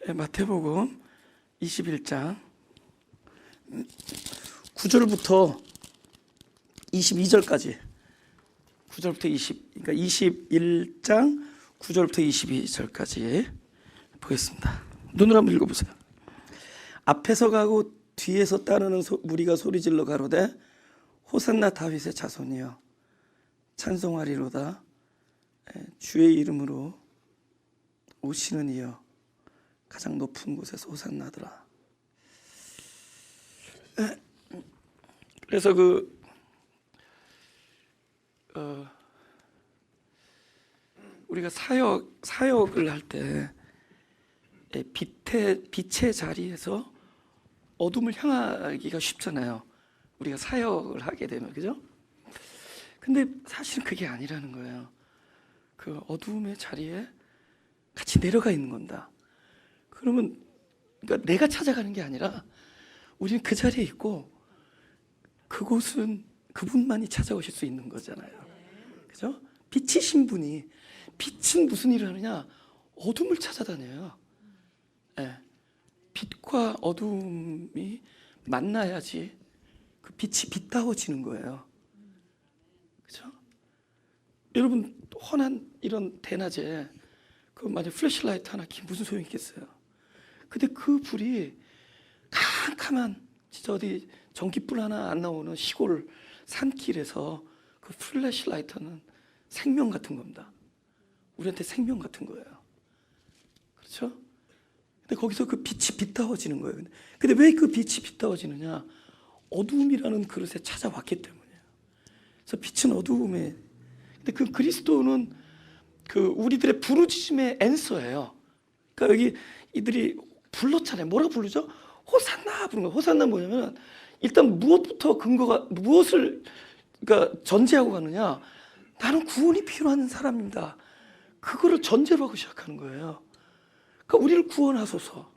마태복음 21장 9절부터 22절까지 9절부터 그러니까 21장 9절부터 22절까지 보겠습니다. 눈으로 한번 읽어보세요. 앞에서 가고 뒤에서 따르는 무리가 소리질러 가로되 호산나 다윗의 자손이여 찬송하리로다. 주의 이름으로 오시는 이여 가장 높은 곳에서 호산나더라. 그래서 우리가 사역을 할 때 빛의 자리에서 어둠을 향하기가 쉽잖아요. 우리가 사역을 하게 되면, 그죠? 근데 사실은 그게 아니라는 거예요. 그 어둠의 자리에 같이 내려가 있는 건다. 그러면 그러니까 내가 찾아가는 게 아니라 우리는 그 자리에 있고 그곳은 그분만이 찾아오실 수 있는 거잖아요. 그죠? 빛이신 분이, 빛은 무슨 일을 하느냐? 어둠을 찾아다녀요. 네. 빛과 어둠이 만나야지 그 빛이 빛다워지는 거예요. 그죠? 여러분, 헌한 이런 대낮에 그 만약 플래시라이트 하나 켜면 무슨 소용이 있겠어요? 근데 그 불이 캄캄한, 진짜 어디 전기불 하나 안 나오는 시골 산길에서 그 플래시라이트는 생명 같은 겁니다. 우리한테 생명 같은 거예요. 그렇죠? 근데 거기서 그 빛이 빛다워지는 거예요. 근데 왜 그 빛이 빛다워지느냐? 어둠이라는 그릇에 찾아왔기 때문이에요. 그래서 빛은 어두움에. 근데 그 그리스도는 그 우리들의 부르짖음의 앤서예요. 그러니까 여기 이들이 불렀잖아요. 뭐라고 부르죠? 호산나 부르는 거예요. 호산나 뭐냐면 일단 무엇부터 무엇을 그러니까 전제하고 가느냐? 나는 구원이 필요한 사람입니다. 그거를 전제로 하고 시작하는 거예요. 그러니까 우리를 구원하소서.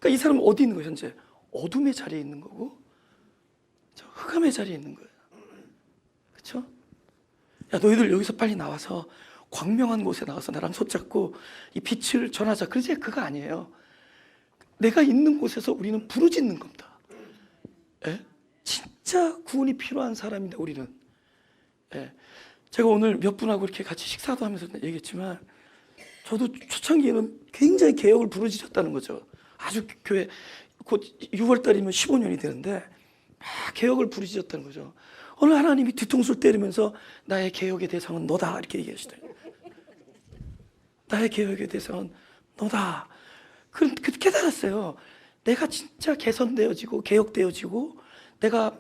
그러니까 이 사람은 어디 있는 거예요? 현재 어둠의 자리에 있는 거고, 흑암의 자리에 있는 거예요. 그렇죠? 야, 너희들 여기서 빨리 나와서 광명한 곳에 나가서 나랑 손잡고 이 빛을 전하자. 그러지? 그거 아니에요. 내가 있는 곳에서 우리는 부르짖는 겁니다. 예? 진짜 구원이 필요한 사람인데 우리는. 예. 제가 오늘 몇 분하고 이렇게 같이 식사도 하면서 얘기했지만 저도 초창기에는 굉장히 개혁을 부르짖었다는 거죠. 아주 교회 곧 6월달이면 15년이 되는데 막 개혁을 부르짖었다는 거죠. 어느 하나님이 뒤통수를 때리면서 나의 개혁의 대상은 너다 이렇게 얘기하시더라고요. 나의 개혁의 대상은 너다. 그 깨달았어요. 내가 진짜 개선되어지고 개혁되어지고 내가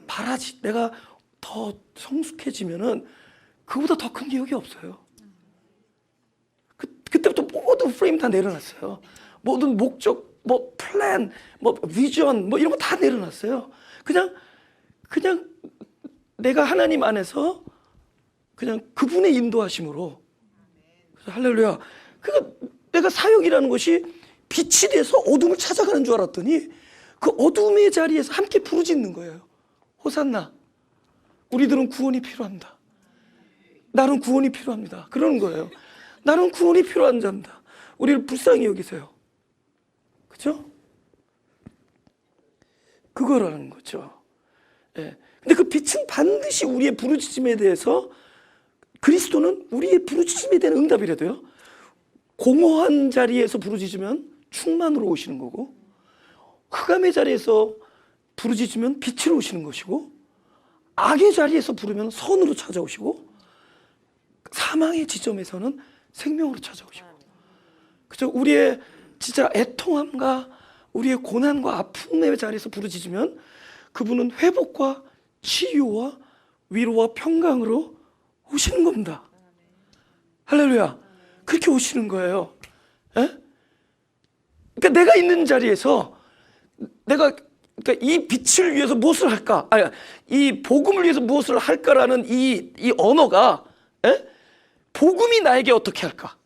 더 성숙해지면은 그보다 더 큰 개혁이 없어요. 그때부터 모든 프레임 다 내려놨어요. 모든 목적, 뭐 플랜, 뭐 비전, 뭐 이런 거 다 내려놨어요. 그냥 내가 하나님 안에서 그냥 그분의 인도하심으로. 그래서 할렐루야. 그러니까 내가 사역이라는 것이 빛이 돼서 어둠을 찾아가는 줄 알았더니 그 어둠의 자리에서 함께 부르짖는 거예요. 호산나. 우리들은 구원이 필요합니다. 나는 구원이 필요합니다. 그러는 거예요. 나는 구원이 필요한 자입니다. 우리를 불쌍히 여기세요. 그죠? 그거라는 거죠. 예. 근데 그 빛은 반드시 우리의 부르짖음에 대해서, 그리스도는 우리의 부르짖음에 대한 응답이라도요, 공허한 자리에서 부르짖으면 충만으로 오시는 거고, 흑암의 자리에서 부르짖으면 빛으로 오시는 것이고, 악의 자리에서 부르면 선으로 찾아오시고, 사망의 지점에서는 생명으로 찾아오시고. 그죠? 우리의 진짜 애통함과 우리의 고난과 아픔의 자리에서 부르짖으면 그분은 회복과 치유와 위로와 평강으로 오시는 겁니다. 할렐루야. 그렇게 오시는 거예요. 에? 그러니까 내가 있는 자리에서 그러니까 이 빛을 위해서 무엇을 할까? 아니, 이 복음을 위해서 무엇을 할까라는 이 언어가, 에? 복음이 나에게 어떻게 할까?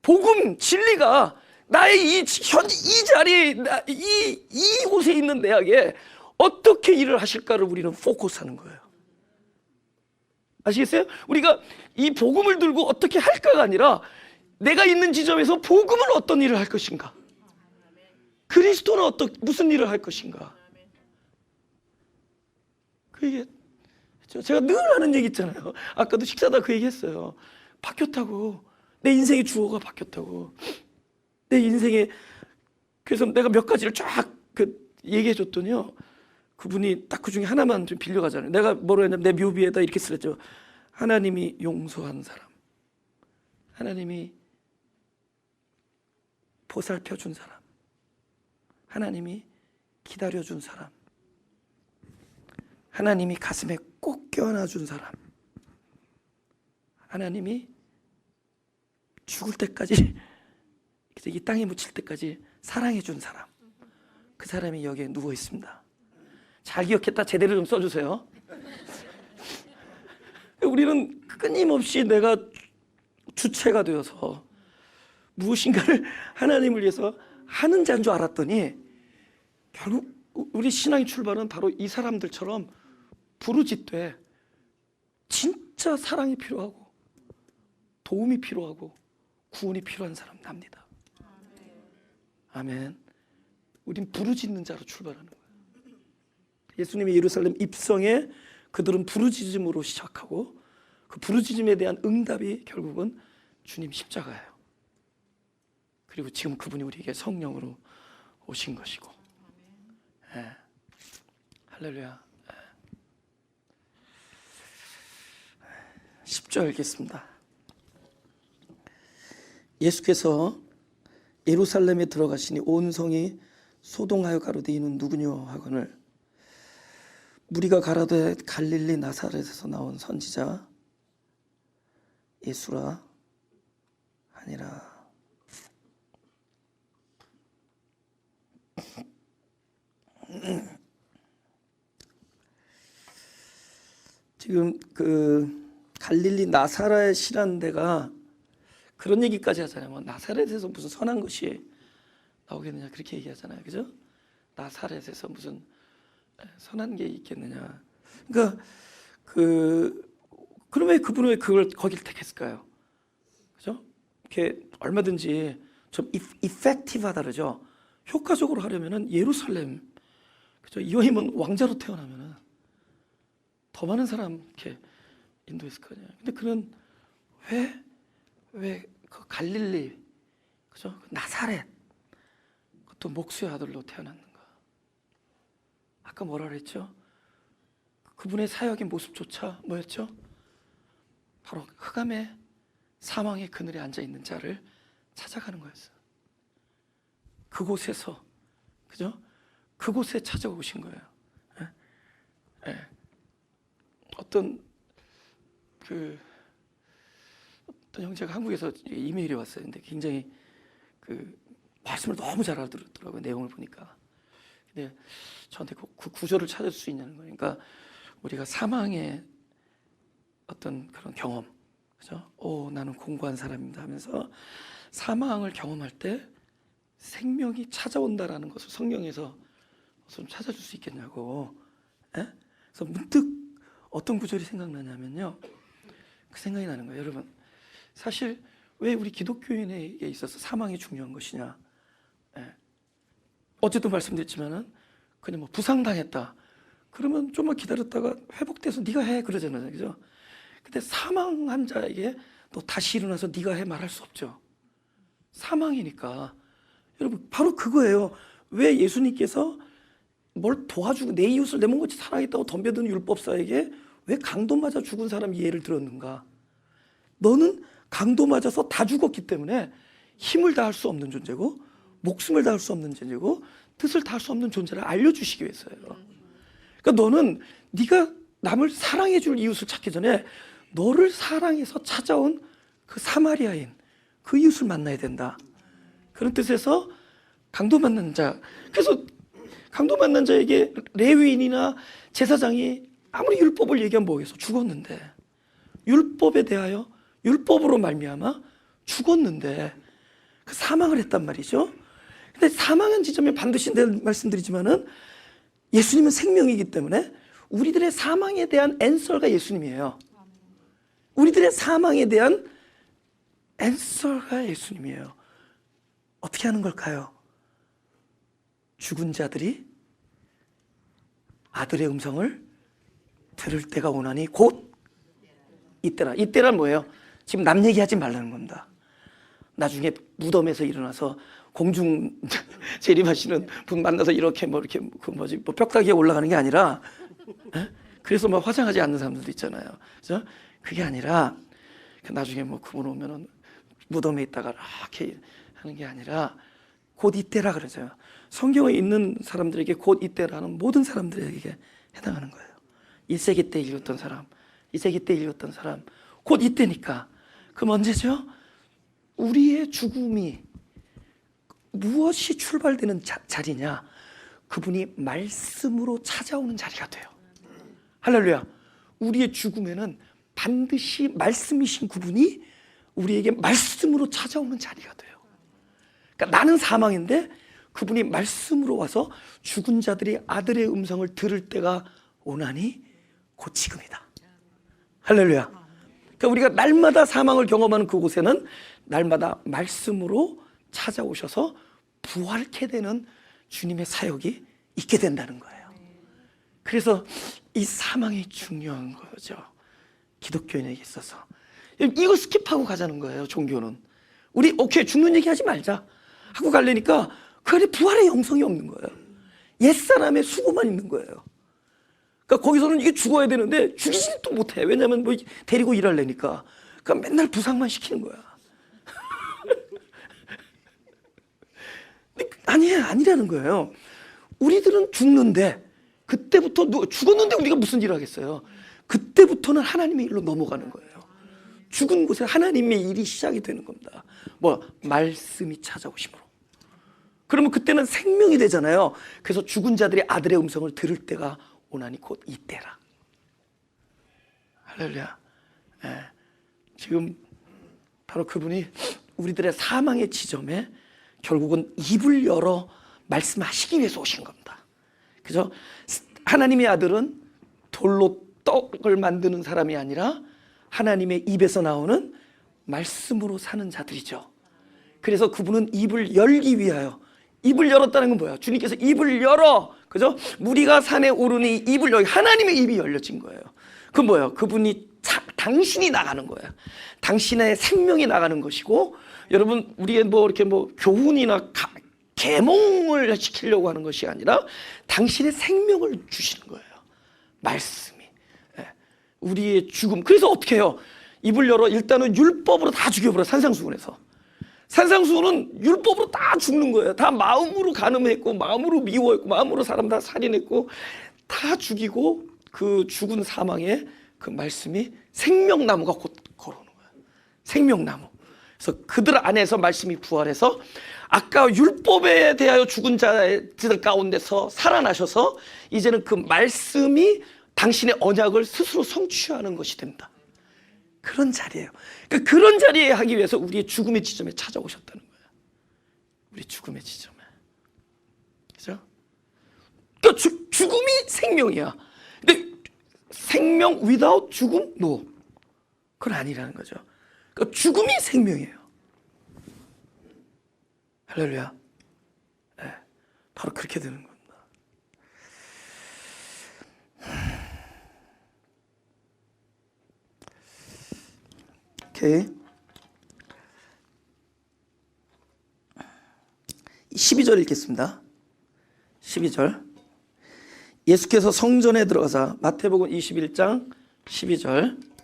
복음, 진리가 나의 이 자리에, 이곳에 있는 내에게 어떻게 일을 하실까를 우리는 포커스하는 거예요. 아시겠어요? 우리가 이 복음을 들고 어떻게 할까가 아니라 내가 있는 지점에서 복음은 어떤 일을 할 것인가? 그리스도는 무슨 일을 할 것인가? 그 얘기 제가 늘 하는 얘기 있잖아요. 아까도 식사다 그 얘기 했어요. 바뀌었다고. 내 인생의 주어가 바뀌었다고. 내 인생의, 그래서 내가 몇 가지를 쫙 얘기해 줬더니요, 그분이 딱 그 중에 하나만 좀 빌려가잖아요. 내가 뭐라 했냐면 내 묘비에다 이렇게 쓰랬죠. 하나님이 용서한 사람, 하나님이 보살펴 준 사람, 하나님이 기다려 준 사람, 하나님이 가슴에 꼭 껴안아 준 사람, 하나님이 죽을 때까지 이 땅에 묻힐 때까지 사랑해 준 사람, 그 사람이 여기에 누워 있습니다. 잘 기억했다. 제대로 좀 써주세요. 우리는 끊임없이 내가 주체가 되어서 무엇인가를 하나님을 위해서 하는 자인 줄 알았더니 결국 우리 신앙의 출발은 바로 이 사람들처럼 부르짖되 진짜 사랑이 필요하고 도움이 필요하고 구원이 필요한 사람 납니다. 아멘. 우린 부르짖는 자로 출발하는 거예요. 예수님이 예루살렘 입성에 그들은 부르짖음으로 시작하고 그 부르짖음에 대한 응답이 결국은 주님 십자가예요. 그리고 지금 그분이 우리에게 성령으로 오신 것이고. 예. 할렐루야. 10절 읽겠습니다. 예수께서 예루살렘에 들어가시니 온 성이 소동하여 가로되 이는 누구뇨 하거늘 무리가 가라되 갈릴리 나사렛에서 나온 선지자 예수라 하니라. 지금 그 갈릴리 나사렛이라는 데가 그런 얘기까지 하잖아요. 뭐 나사렛에서 무슨 선한 것이 나오겠느냐 그렇게 얘기하잖아요. 그죠? 나사렛에서 무슨 선한 게 있겠느냐. 그러니까 그럼 왜 그분은 왜 그걸 거길 택했을까요? 그죠? 이렇게 얼마든지 좀 이펙티브하다 그러죠. 효과적으로 하려면은 예루살렘, 그죠? 이왕이면 왕자로 태어나면은 더 많은 사람 이렇게 인도했을 거 아니에요. 근데 그는 왜 그 갈릴리, 그죠? 나사렛, 또 목수의 아들로 태어났는가? 아까 뭐라 그랬죠? 그분의 사역의 모습조차 뭐였죠? 바로 흑암의 사망의 그늘에 앉아 있는 자를 찾아가는 거였어요. 그곳에서, 그죠? 그곳에 찾아오신 거예요. 예? 예. 어떤 형제가 한국에서 이메일이 왔어요. 근데 굉장히 말씀을 너무 잘 알아들었더라고요. 내용을 보니까. 근데 저한테 그 구절을 찾을 수 있냐는 거니까 우리가 사망의 어떤 그런 경험, 그죠? 나는 공고한 사람입니다 하면서 사망을 경험할 때 생명이 찾아온다라는 것을 성경에서 좀 찾아줄 수 있겠냐고. 예? 그래서 문득 어떤 구절이 생각나냐면요. 그 생각이 나는 거예요. 여러분, 사실 왜 우리 기독교인에게 있어서 사망이 중요한 것이냐? 예. 어제도 말씀드렸지만은 그냥 뭐 부상당했다. 그러면 좀만 기다렸다가 회복돼서 네가 해 그러잖아요, 그죠? 근데 사망한 자에게 너 다시 일어나서 네가 해 말할 수 없죠. 사망이니까. 여러분 바로 그거예요. 왜 예수님께서 뭘 도와주고 내 이웃을 내 몸같이 사랑했다고 덤벼드는 율법사에게 왜 강도 맞아 죽은 사람 예를 들었는가? 너는 강도 맞아서 다 죽었기 때문에 힘을 다할 수 없는 존재고 목숨을 다할 수 없는 존재고 뜻을 다할 수 없는 존재를 알려주시기 위해서요. 그러니까 너는 네가 남을 사랑해 줄 이웃을 찾기 전에 너를 사랑해서 찾아온 그 사마리아인 그 이웃을 만나야 된다. 그런 뜻에서 강도 맞는 자. 그래서 강도 맞는 자에게 레위인이나 제사장이 아무리 율법을 얘기하면 뭐겠어? 죽었는데 율법에 대하여 율법으로 말미암아 죽었는데 그 사망을 했단 말이죠. 근데 사망한 지점에 반드시 내가 말씀드리지만은 예수님은 생명이기 때문에 우리들의 사망에 대한 앤서가 예수님이에요. 우리들의 사망에 대한 앤서가 예수님이에요. 어떻게 하는 걸까요? 죽은 자들이 아들의 음성을 들을 때가 오나니 곧 이때라. 이때란 뭐예요? 지금 남 얘기하지 말라는 겁니다. 나중에 무덤에서 일어나서 공중 재림하시는 분 만나서 이렇게 벽다귀에 올라가는 게 아니라, 그래서 화장하지 않는 사람들도 있잖아요. 그죠? 그게 아니라 나중에 그분 오면은 무덤에 있다가 이렇게 하는 게 아니라 곧 이때라 그러죠. 성경에 있는 사람들에게 곧 이때라는 모든 사람들에게 해당하는 거예요. 1세기 때 읽었던 사람, 2세기 때 읽었던 사람, 곧 이때니까. 그럼 언제죠? 우리의 죽음이 무엇이 출발되는 자리냐? 그분이 말씀으로 찾아오는 자리가 돼요. 할렐루야. 우리의 죽음에는 반드시 말씀이신 그분이 우리에게 말씀으로 찾아오는 자리가 돼요. 그러니까 나는 사망인데 그분이 말씀으로 와서 죽은 자들이 아들의 음성을 들을 때가 오나니 곧 지금이다. 할렐루야. 그러니까 우리가 날마다 사망을 경험하는 그곳에는 날마다 말씀으로 찾아오셔서 부활케 되는 주님의 사역이 있게 된다는 거예요. 그래서 이 사망이 중요한 거죠. 기독교인에게 있어서. 이거 스킵하고 가자는 거예요. 종교는. 우리 오케이 죽는 얘기 하지 말자 하고 가려니까 그 안에 부활의 영성이 없는 거예요. 옛사람의 수고만 있는 거예요. 그러니까 거기서는 이게 죽어야 되는데 죽이지도 못해. 왜냐하면 데리고 일하려니까. 그러니까 맨날 부상만 시키는 거야. 아니라는 거예요. 우리들은 죽는데 그때부터 죽었는데 우리가 무슨 일을 하겠어요. 그때부터는 하나님의 일로 넘어가는 거예요. 죽은 곳에 하나님의 일이 시작이 되는 겁니다. 말씀이 찾아오심으로. 그러면 그때는 생명이 되잖아요. 그래서 죽은 자들이 아들의 음성을 들을 때가 오나니 곧 이때라. 할렐루야. 지금 바로 그분이 우리들의 사망의 지점에 결국은 입을 열어 말씀하시기 위해서 오신 겁니다. 그죠? 하나님의 아들은 돌로 떡을 만드는 사람이 아니라 하나님의 입에서 나오는 말씀으로 사는 자들이죠. 그래서 그분은 입을 열기 위하여, 입을 열었다는 건 뭐야? 주님께서 입을 열어, 그죠? 무리가 산에 오르니 입을 열어, 하나님의 입이 열려진 거예요. 그건 뭐예요? 그분이 당신이 나가는 거예요. 당신의 생명이 나가는 것이고, 여러분 우리의 이렇게 교훈이나 계몽을 시키려고 하는 것이 아니라 당신의 생명을 주시는 거예요. 말씀이. 우리의 죽음. 그래서 어떻게 해요? 입을 열어 일단은 율법으로 다 죽여버려. 산상수훈에서. 산상수훈은 율법으로 다 죽는 거예요. 다 마음으로 간음했고 마음으로 미워했고 마음으로 사람 다 살인했고 다 죽이고 그 죽은 사망에 그 말씀이 생명나무가 곧 걸어오는 거예요. 생명나무. 그래서 그들 안에서 말씀이 부활해서 아까 율법에 대하여 죽은 자들 가운데서 살아나셔서 이제는 그 말씀이 당신의 언약을 스스로 성취하는 것이 된다. 그런 자리예요. 그러니까 그런 자리에 하기 위해서 우리의 죽음의 지점에 찾아오셨다는 거예요. 우리 죽음의 지점에. 그죠? 그러니까 죽음이 생명이야. 근데 생명 without 죽음? No. 그건 아니라는 거죠. 그러니까 죽음이 생명이에요. 할렐루야. 네, 바로 그렇게 되는 겁니다. 오케이. 12절 읽겠습니다. 12절. 예수께서 성전에 들어가사, 마태복음 21장 12절.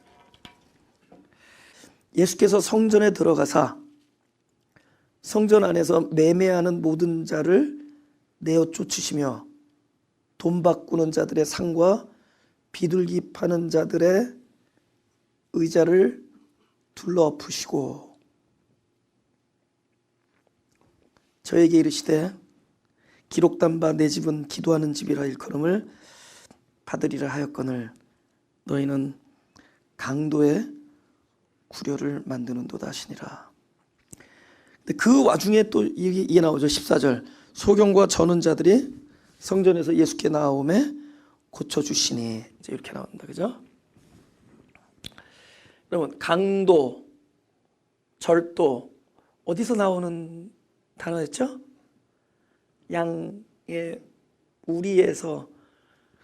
예수께서 성전에 들어가사 성전 안에서 매매하는 모든 자를 내어 쫓으시며 돈 바꾸는 자들의 상과 비둘기 파는 자들의 의자를 둘러 엎으시고 저에게 이르시되 기록된 바 내 집은 기도하는 집이라 일컬음을 받으리라 하였거늘 너희는 강도의 구려를 만드는도다 하시니라. 근데 그 와중에 또 이게 나오죠. 14절. 소경과 전원 자들이 성전에서 예수께 나오매 고쳐주시니, 이제 이렇게 나옵니다. 그죠? 여러분, 강도, 절도, 어디서 나오는 단어였죠? 양의 우리에서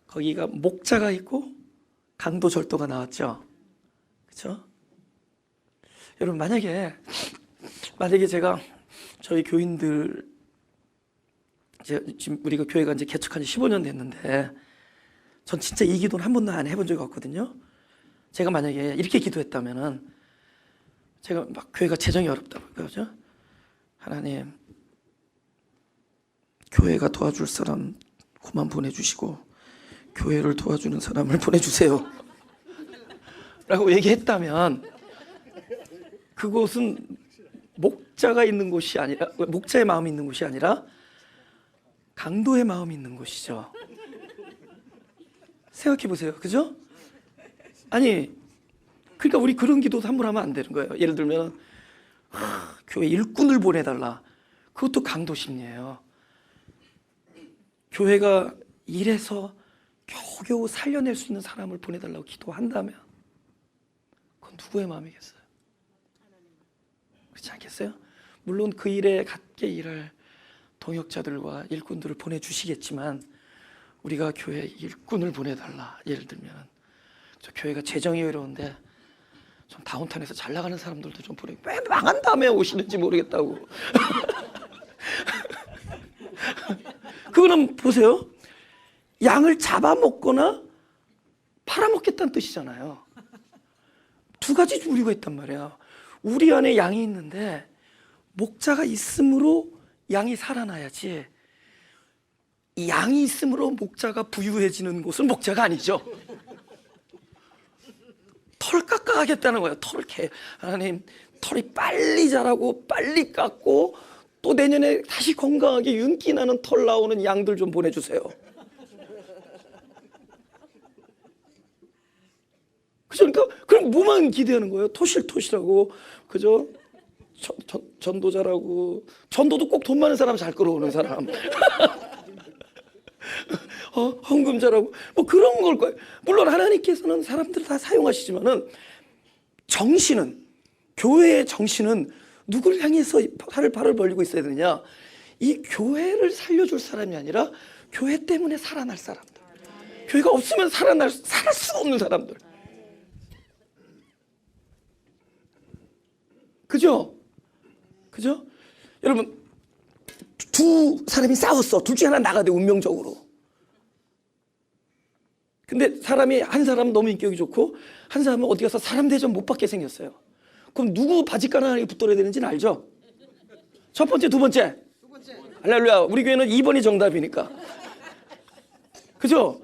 거기가 목자가 있고 강도 절도가 나왔죠. 그렇죠? 여러분, 만약에 제가 저희 교인들, 지금 우리가 교회가 이제 개척한 지 15년 됐는데 전 진짜 이 기도는 한 번도 안 해본 적이 없거든요. 제가 만약에 이렇게 기도했다면은, 제가 막 교회가 재정이 어렵다고 그러죠. 하나님, 교회가 도와줄 사람 그만 보내주시고 교회를 도와주는 사람을 보내주세요 라고 얘기했다면, 그곳은 목자가 있는 곳이 아니라, 목자의 마음이 있는 곳이 아니라 강도의 마음이 있는 곳이죠. 생각해 보세요. 그죠? 아니, 그러니까 우리 그런 기도도 함부로 하면 안 되는 거예요. 예를 들면 교회 일꾼을 보내달라. 그것도 강도 심리예요. 교회가 일해서 겨우겨우 살려낼 수 있는 사람을 보내달라고 기도한다면 그건 누구의 마음이겠어요? 그렇지 않겠어요? 물론 그 일에 같게 일할 동역자들과 일꾼들을 보내주시겠지만, 우리가 교회에 일꾼을 보내달라. 예를 들면 저 교회가 재정이 어려운데 좀 다운타운에서 잘 나가는 사람들도 좀 보내. 왜 망한 다음에 오시는지 모르겠다고. 그거는 보세요, 양을 잡아먹거나 팔아먹겠다는 뜻이잖아요. 두 가지 우리가 있단 말이야. 우리 안에 양이 있는데 목자가 있으므로 양이 살아나야지, 이 양이 있으므로 목자가 부유해지는 곳은 목자가 아니죠. 털 깎아가겠다는 거예요. 하나님, 털이 빨리 자라고 빨리 깎고 또 내년에 다시 건강하게 윤기 나는 털 나오는 양들 좀 보내주세요. 그러니까 그럼 뭐만 기대하는 거예요? 토실토실하고, 그죠? 전도 잘하고, 전도도 꼭 돈 많은 사람 잘 끌어오는 사람. 헌금 잘하고, 뭐 그런 걸 거예요. 물론 하나님께서는 사람들을 다 사용하시지만은, 정신은, 교회의 정신은 누구를 향해서 발을 벌리고 있어야 되느냐? 이 교회를 살려줄 사람이 아니라 교회 때문에 살아날 사람들, 교회가 없으면 살아날 수 없는 사람들. 그죠? 그죠? 여러분, 두 사람이 싸웠어. 둘 중에 하나 나가야 돼, 운명적으로. 근데 한 사람은 너무 인격이 좋고 한 사람은 어디 가서 사람 대접 못 받게 생겼어요. 그럼 누구 바짓가랑하게 붙들어야 되는지는 알죠? 첫 번째, 두 번째. 할렐루야. 우리 교회는 2번이 정답이니까. 그죠?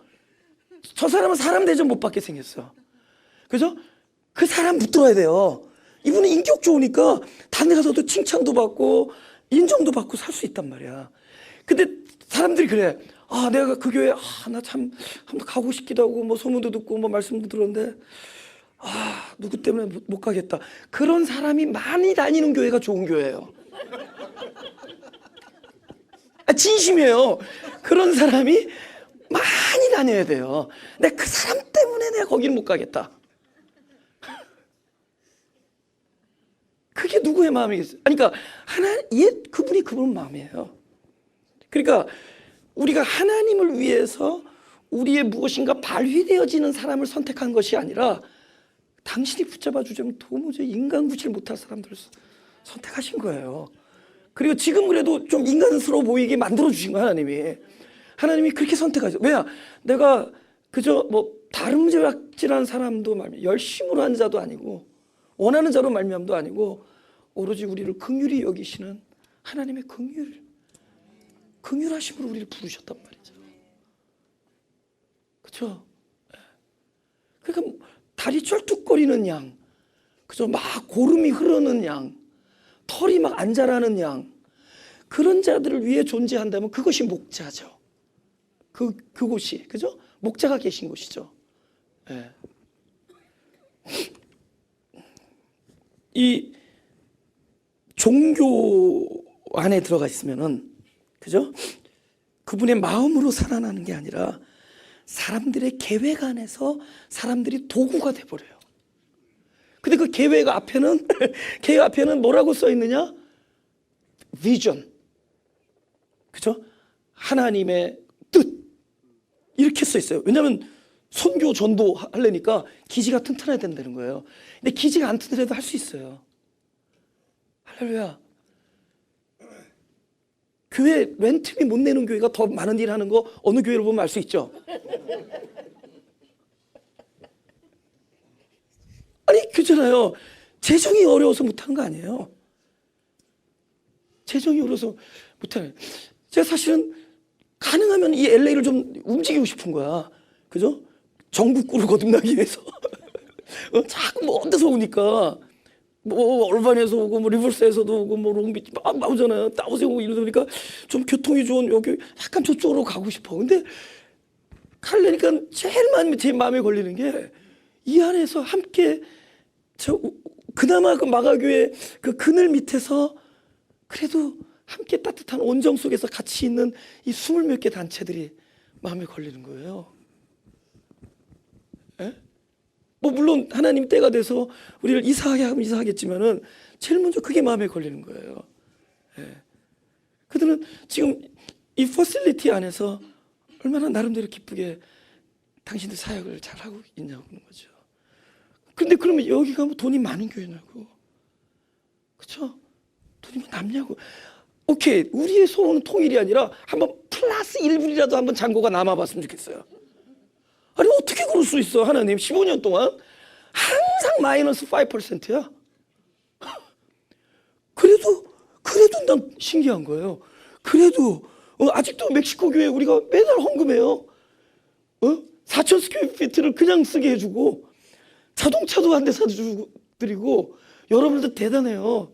저 사람은 사람 대접 못 받게 생겼어. 그죠? 그 사람 붙들어야 돼요. 이분은 인격 좋으니까 다른 데 가서도 칭찬도 받고 인정도 받고 살 수 있단 말이야. 근데 사람들이 그래. 내가 그 교회 나 참 한번 가고 싶기도 하고, 뭐 소문도 듣고 뭐 말씀도 들었는데 누구 때문에 못 가겠다. 그런 사람이 많이 다니는 교회가 좋은 교회예요. 진심이에요. 그런 사람이 많이 다녀야 돼요. 근데 그 사람 때문에 내가 거기는 못 가겠다. 그게 누구의 마음이겠어요? 그러니까 그분이 그분 마음이에요. 그러니까 우리가 하나님을 위해서 우리의 무엇인가 발휘되어지는 사람을 선택한 것이 아니라, 당신이 붙잡아 주자면 도무지 인간 구실 못할 사람들을 선택하신 거예요. 그리고 지금 그래도 좀 인간스러워 보이게 만들어 주신 거예요. 하나님이 그렇게 선택하죠. 왜냐? 내가 그저 뭐 다름질한 사람도 열심으로 한 자도 아니고 원하는 자로 말미암도 아니고, 오로지 우리를 긍휼히 여기시는 하나님의 긍휼하심으로 우리를 부르셨단 말이죠. 그렇죠? 그러니까 다리 쩔뚝거리는 양, 그죠? 막 고름이 흐르는 양, 털이 막 안 자라는 양, 그런 자들을 위해 존재한다면 그것이 목자죠. 그곳이, 그죠? 목자가 계신 곳이죠. 네. 이 종교 안에 들어가 있으면은, 그죠? 그분의 마음으로 살아나는 게 아니라 사람들의 계획 안에서 사람들이 도구가 돼버려요. 근데 근데 그 계획 앞에는 계획 앞에는 뭐라고 써 있느냐? 비전. 그죠? 하나님의 뜻. 이렇게 써 있어요. 왜냐하면 선교 전도 하려니까 기지가 튼튼해야 된다는 거예요. 근데 기지가 안 튼튼해도 할 수 있어요. 할렐루야. 교회 렌트비 못 내는 교회가 더 많은 일 하는 거 어느 교회를 보면 알 수 있죠. 아니 그렇잖아요. 재정이 어려워서 못하는 거 아니에요. 재정이 어려워서 못하는. 제가 사실은 가능하면 이 LA를 좀 움직이고 싶은 거야. 그죠? 전국구를 거듭나기 위해서. 자꾸 뭐 어디서 오니까 뭐 얼반에서 오고 뭐 리버스에서도 오고 뭐 롱비치 막 나오잖아요. 따오세 오고 이러니까 좀 교통이 좋은 여기 약간 저쪽으로 가고 싶어. 근데 가려니까 제일 많이 제 마음에 걸리는 게 이 안에서 함께 그나마 그 마가교회 그 그늘 밑에서 그래도 함께 따뜻한 온정 속에서 같이 있는 이 20몇 개 단체들이 마음에 걸리는 거예요. 에? 뭐 물론 하나님 때가 돼서 우리를 이사하게 하면 이사하겠지만은 제일 먼저 그게 마음에 걸리는 거예요. 예. 그들은 지금 이 퍼실리티 안에서 얼마나 나름대로 기쁘게 당신들 사역을 잘하고 있냐고 그러는 거죠. 근데 그러면 여기가 뭐 돈이 많은 교회냐고. 그렇죠? 돈이 뭐 남냐고. 오케이, 우리의 소원은 통일이 아니라 한번 플러스 1불이라도 한번 잔고가 남아봤으면 좋겠어요. 아니 어떻게 그럴 수 있어. 하나님 15년 동안 항상 마이너스 5%야. 그래도 난 신기한 거예요. 그래도 아직도 멕시코 교회 우리가 매달 헌금해요. 4천 스퀘어피트를 그냥 쓰게 해주고 자동차도 한 대 사주고 드리고. 여러분들 대단해요.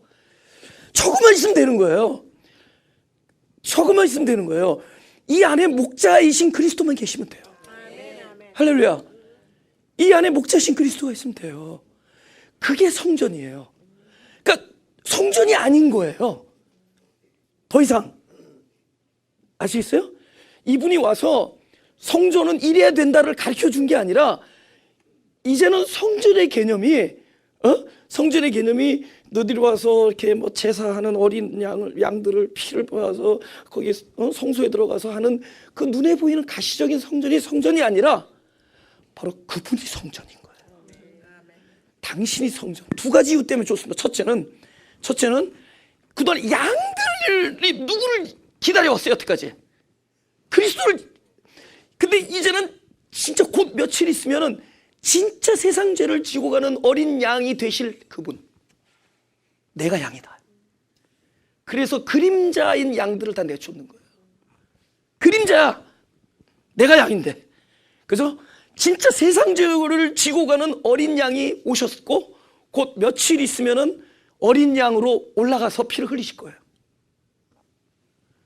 저것만 있으면 되는 거예요. 저것만 있으면 되는 거예요. 이 안에 목자이신 그리스도만 계시면 돼요. 할렐루야. 이 안에 목자신 그리스도가 있으면 돼요. 그게 성전이에요. 그러니까 성전이 아닌 거예요. 더 이상. 아시겠어요? 이분이 와서 성전은 이래야 된다를 가르쳐 준 게 아니라 이제는 성전의 개념이 너희들이 와서 이렇게 뭐 제사하는 어린 양들을 피를 뽑아서 거기 성소에 들어가서 하는 그 눈에 보이는 가시적인 성전이 아니라 바로 그분이 성전인 거예요. 당신이 성전. 두 가지 이유 때문에 좋습니다. 첫째는 그동안 양들이 누구를 기다려왔어요. 여태까지 그리스도를. 근데 이제는 진짜 곧 며칠 있으면은 진짜 세상 죄를 지고 가는 어린 양이 되실 그분. 내가 양이다. 그래서 그림자인 양들을 다 내쫓는 거예요. 그림자야. 내가 양인데. 그래서 진짜 세상 죄를 지고 가는 어린 양이 오셨고 곧 며칠 있으면은 어린 양으로 올라가서 피를 흘리실 거예요.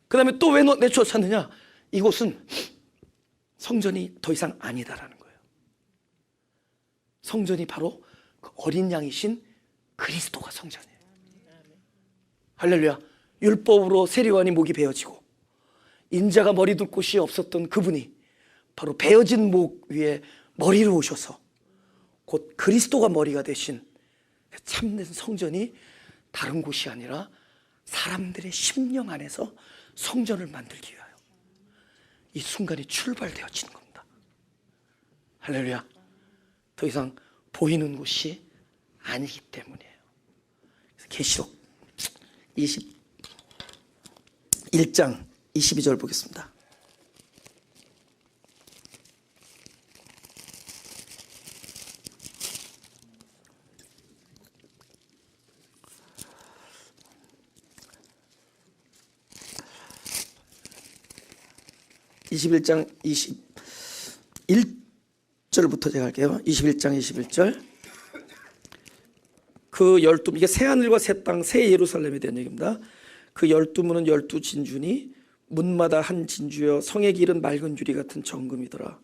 그 다음에 또 왜 내쫓았느냐? 이곳은 성전이 더 이상 아니다라는 거예요. 성전이 바로 그 어린 양이신 그리스도가 성전이에요. 할렐루야. 율법으로 세리완이 목이 베어지고 인자가 머리 둘 곳이 없었던 그분이 바로 베어진 목 위에 머리를 오셔서 곧 그리스도가 머리가 되신 참된 성전이 다른 곳이 아니라 사람들의 심령 안에서 성전을 만들기 위하여 이 순간이 출발되어지는 겁니다. 할렐루야. 더 이상 보이는 곳이 아니기 때문이에요. 계시록 21장 22절 보겠습니다. (21장) 21절부터 제가 할게요. 21장 21절. 그 12, 이게 새하늘과 새 땅, 새 예루살렘에 대한 얘기입니다. 그 12문은 12진주니 문마다 한 진주여 성의 길은 맑은 유리 같은 정금이더라.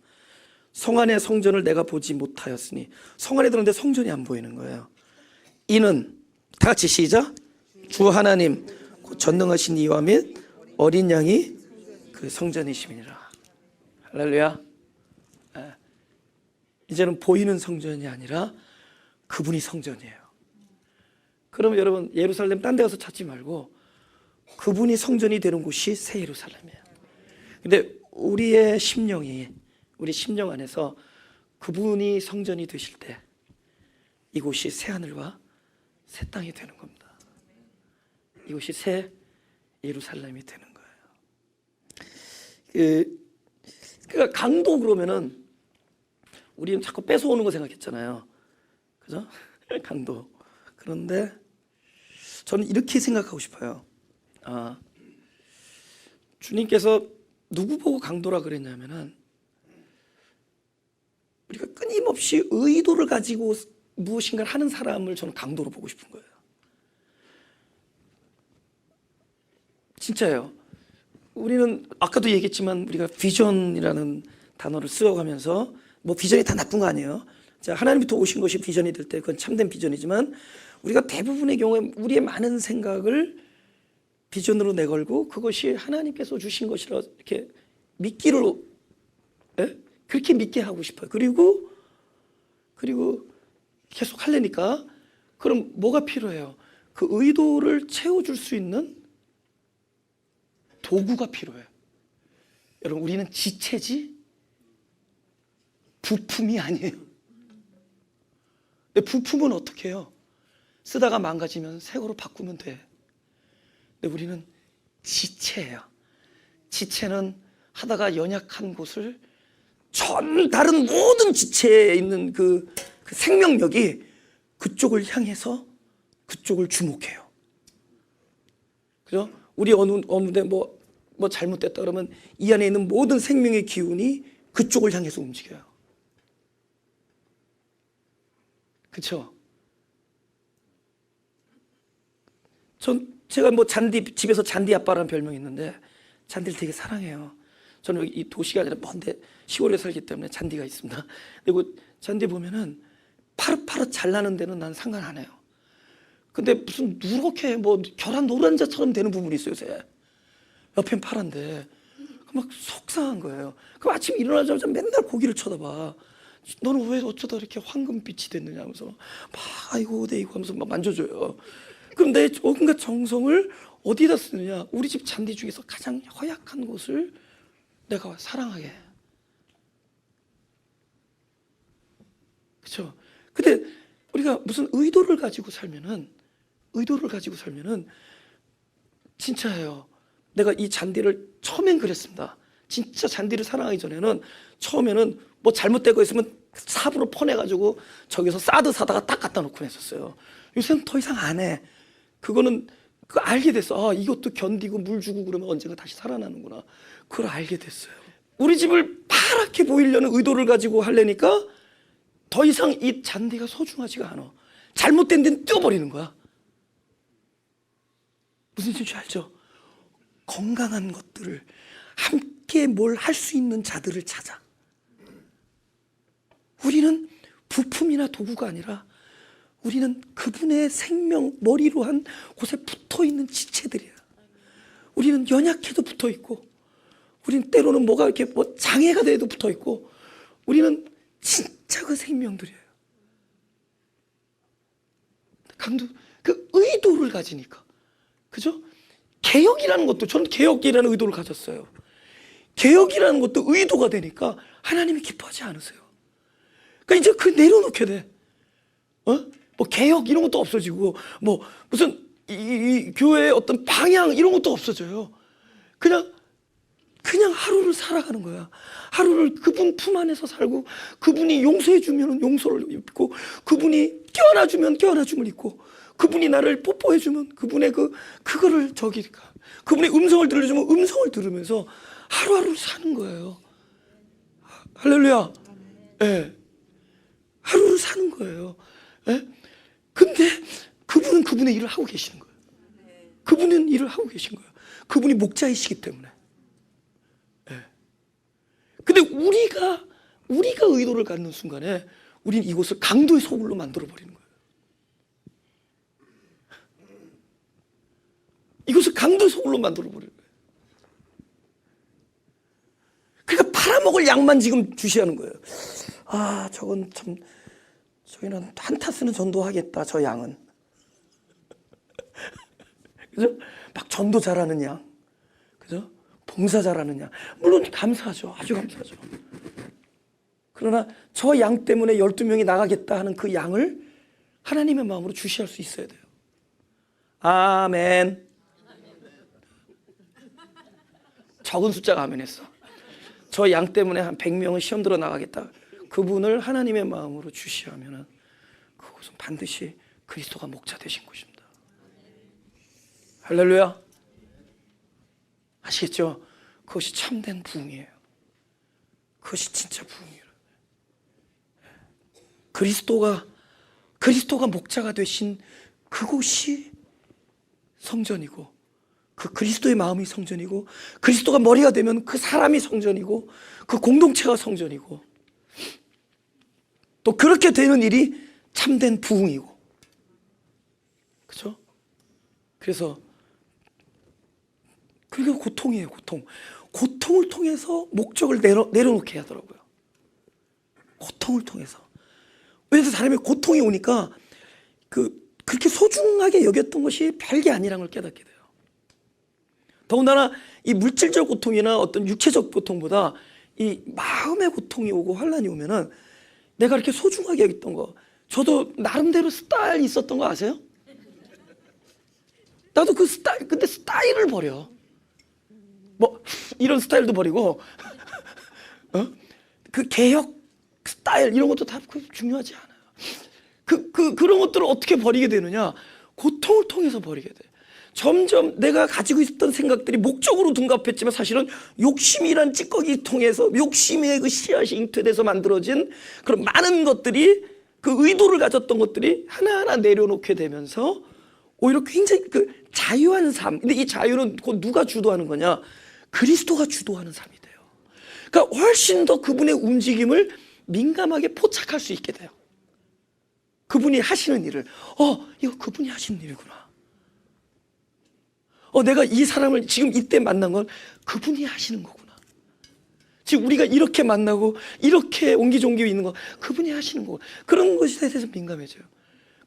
성 안의 성전을 내가 보지 못하였으니. 성 안에 들었는데 성전이 안 보이는 거예요. 이는 다 같이 시작. 주 하나님 전능하신 이와 및 어린 양이 그 성전이심이니라. 할렐루야. 이제는 보이는 성전이 아니라 그분이 성전이에요. 그러면 여러분 예루살렘 딴 데 가서 찾지 말고 그분이 성전이 되는 곳이 새 예루살렘이에요. 근데 우리의 심령이, 우리 심령 안에서 그분이 성전이 되실 때 이곳이 새 하늘과 새 땅이 되는 겁니다. 이곳이 새 예루살렘이 되는 거예요. 그러니까 강도 그러면은 우리는 자꾸 뺏어오는 거 생각했잖아요. 그죠? 강도. 그런데 저는 이렇게 생각하고 싶어요. 주님께서 누구 보고 강도라 그랬냐면은 우리가 끊임없이 의도를 가지고 무엇인가를 하는 사람을 저는 강도로 보고 싶은 거예요. 진짜예요. 우리는 아까도 얘기했지만 우리가 비전이라는 단어를 쓰어가면서 뭐 비전이 다 나쁜 거 아니에요. 자, 하나님부터 오신 것이 비전이 될 때 그건 참된 비전이지만 우리가 대부분의 경우에 우리의 많은 생각을 비전으로 내걸고 그것이 하나님께서 주신 것이라 이렇게 믿기로 그렇게 믿게 하고 싶어요. 그리고 계속 하려니까 그럼 뭐가 필요해요? 그 의도를 채워줄 수 있는 도구가 필요해요. 여러분 우리는 지체지 부품이 아니에요. 근데 부품은 어떻게 해요? 쓰다가 망가지면 새 거로 바꾸면 돼. 근데 우리는 지체예요. 지체는 하다가 연약한 곳을 전 다른 모든 지체에 있는 그 생명력이 그쪽을 향해서 그쪽을 주목해요. 그죠? 우리 어느 데 뭐 잘못됐다 그러면 이 안에 있는 모든 생명의 기운이 그쪽을 향해서 움직여요. 그렇죠? 제가 뭐 집에서 잔디 아빠라는 별명이 있는데 잔디를 되게 사랑해요. 저는 이 도시가 아니라 먼데 시골에 살기 때문에 잔디가 있습니다. 그리고 잔디 보면은 파릇파릇 잘 나는 데는 난 상관 안 해요. 근데 무슨 누렇게 뭐 계란 노른자처럼 되는 부분이 있어요, 요새. 옆엔 파란데 막 속상한 거예요. 그럼 아침 일어나자마자 맨날 고기를 쳐다봐. 너는 왜 어쩌다 이렇게 황금빛이 됐느냐 하면서 막 아이고 네이고 하면서 막 만져줘요. 그럼 내 온갖 정성을 어디다 쓰느냐? 우리 집 잔디 중에서 가장 허약한 곳을 내가 사랑하게 해. 그렇죠? 근데 우리가 무슨 의도를 가지고 살면은 진짜예요. 내가 이 잔디를 처음엔 그랬습니다. 진짜 잔디를 사랑하기 전에는 처음에는 뭐 잘못되고 있으면 삽으로 퍼내가지고 저기서 사드 사다가 딱 갖다 놓고 했었어요. 요새는 더 이상 안 해. 그거는 알게 됐어. 이것도 견디고 물 주고 그러면 언젠가 다시 살아나는구나. 그걸 알게 됐어요. 우리 집을 파랗게 보이려는 의도를 가지고 하려니까 더 이상 이 잔디가 소중하지가 않아. 잘못된 데는 떼어버리는 거야. 무슨 뜻인지 알죠? 건강한 것들을 함께 뭘 할 수 있는 자들을 찾아. 우리는 부품이나 도구가 아니라 우리는 그분의 생명 머리로 한 곳에 붙어있는 지체들이야. 우리는 연약해도 붙어있고 우리는 때로는 뭐가 이렇게 뭐 장애가 돼도 붙어있고 우리는 진짜 그 생명들이에요. 강도 그 의도를 가지니까. 그죠? 개혁이라는 것도 저는 개혁이라는 의도를 가졌어요. 개혁이라는 것도 의도가 되니까 하나님이 기뻐하지 않으세요. 그러니까 이제 그 내려놓게 돼. 뭐 개혁 이런 것도 없어지고 뭐 무슨 이 교회의 어떤 방향 이런 것도 없어져요. 그냥 하루를 살아가는 거야. 하루를 그분 품 안에서 살고 그분이 용서해 주면 용서를 입고 그분이 껴안아 주면 껴안아 줌을 입고 그분이 나를 뽀뽀해 주면 그분의 그거를 그분의 음성을 들려주면 음성을 들으면서 하루하루를 사는 거예요. 할렐루야. 예. 하루를 사는 거예요. 예? 근데 그분은 그분의 일을 하고 계시는 거예요. 그분은 일을 하고 계신 거예요. 그분이 목자이시기 때문에. 예. 근데 우리가 의도를 갖는 순간에 우리는 이곳을 강도의 소굴로 만들어 버리는 거예요. 이곳을 강도의 소굴로 만들어 버리는 거예요. 그러니까 팔아먹을 양만 지금 주시하는 거예요. 저건 참 저희는 한타스는 전도하겠다, 저 양은. 그죠? 막 전도 잘하는 양, 그죠? 봉사 잘하는 양. 물론 감사하죠. 아주 감사하죠. 그러나 저 양 때문에 12명이 나가겠다 하는 그 양을 하나님의 마음으로 주시할 수 있어야 돼요. 아멘. 적은 숫자가 아멘 했어. 저 양 때문에 한 100명은 시험 들어 나가겠다. 그분을 하나님의 마음으로 주시하면 그것은 반드시 그리스도가 목자 되신 것입니다. 할렐루야. 아시겠죠? 그것이 참된 부흥이에요. 그것이 진짜 부흥이에요. 그리스도가 목자가 되신 그곳이 성전이고, 그 그리스도의 마음이 성전이고, 그리스도가 머리가 되면 그 사람이 성전이고, 그 공동체가 성전이고, 또 그렇게 되는 일이 참된 부흥이고, 그렇죠? 그래서 그게 고통이에요. 고통을 통해서 목적을 내려놓게 하더라고요. 고통을 통해서. 왜냐하면 사람이 고통이 오니까 그렇게 소중하게 여겼던 것이 별게 아니라는 걸 깨닫게 돼요. 더군다나 이 물질적 고통이나 어떤 육체적 고통보다 이 마음의 고통이 오고 환난이 오면은 내가 이렇게 소중하게 여겼던 거, 저도 나름대로 스타일이 있었던 거 아세요? 나도 그 스타일, 근데 스타일을 버려. 뭐 이런 스타일도 버리고 그 개혁 스타일 이런 것도 다 중요하지 않아요. 그런 것들을 어떻게 버리게 되느냐? 고통을 통해서 버리게 돼. 점점 내가 가지고 있었던 생각들이 목적으로 둔갑했지만 사실은 욕심이란 찌꺼기 통해서 욕심의 그 씨앗이 잉태돼서 만들어진 그런 많은 것들이, 그 의도를 가졌던 것들이 하나하나 내려놓게 되면서 오히려 굉장히 그 자유한 삶. 근데 이 자유는 곧 누가 주도하는 거냐? 그리스도가 주도하는 삶이 돼요. 그러니까 훨씬 더 그분의 움직임을 민감하게 포착할 수 있게 돼요. 그분이 하시는 일을, 이거 그분이 하시는 일이구나. 내가 이 사람을 지금 이때 만난 건 그분이 하시는 거구나. 지금 우리가 이렇게 만나고 이렇게 옹기종기 있는 거 그분이 하시는 거고, 그런 것에 대해서 민감해져요.